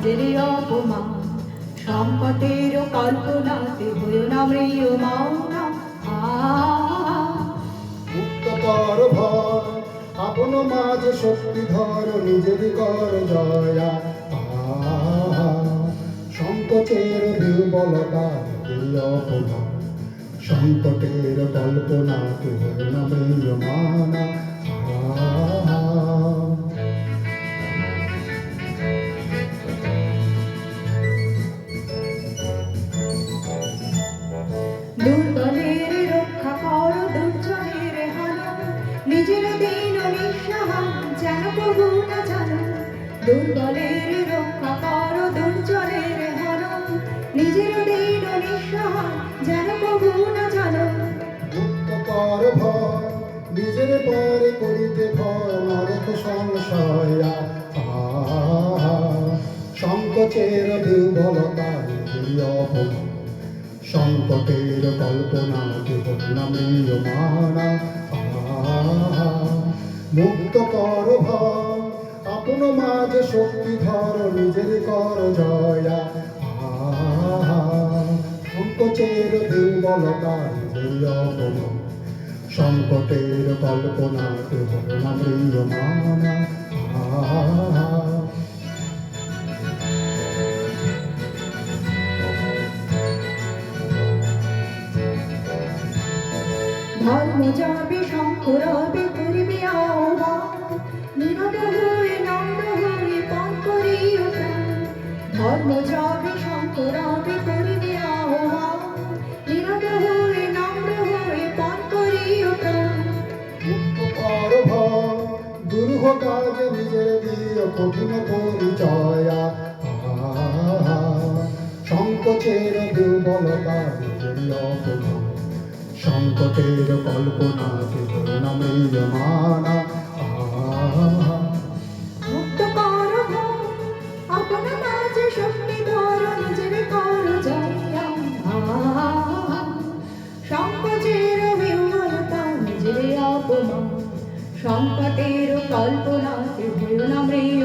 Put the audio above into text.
নিজের অপমান, সংকটের কল্পনাতে হইও না ম্রিয়মাণ। মুক্ত কর ভয়, আপন মাঝে শক্তি ধর, নিজের কর জয়া। সংকোচের দুর্বলতা এই অপমান, সংকটের কল্পনাতে হইও না ম্রিয়মাণ। দুর্বলের রক্ষা কর, দুর্জনের হারো, নিজের দিন নিঃসহায় যেন প্রভু না জানো। দুর্বলের রক্ষা কর, দুর্জনের হারো, নিজের দিন নিঃসহায় যেন প্রভু না জানো। মুক্ত কর ভয়, নিজের পরে করিতে ভয়, নরক সংশয়া। সংকোচের দুর্বলতা এই অপমান, সংকটের কল্পনাতে হইও না ম্রিয়মাণ। মুক্ত কর ভয়, আপন মাঝে শক্তি ধর, নিজের কর জয়া। সংকোচের দুর্বলতা এই অপমান, সংকটের কল্পনাতে হইও না ম্রিয়মাণ। ধর্ম যাবে শঙ্খ রবে করবে আহ্বান, নীরব হয়ে নম্র হয়ে পান করিও প্রাণ। ধর্ম যাবে শঙ্খ রবে করবে আহ্বান, নীরব হয়ে নম্র হয়ে পান করিও প্রাণ। মুক্ত কর ভয়, দুরূহ কাজে নিজের দিও কঠিন পরিচয়া। সংকোচের দুর্বলতা নিজের অপমান, সংকটের কল্পনাতে হইও না ম্রিয়মাণ। মুক্ত কর ভয়, আপন মাঝে শক্তি ধর, নিজের কর জয়া। সংকোচের বিহ্বলতা নিজের অপমান, সংকটের কল্পনাতে হইও না ম্রিয়মাণ।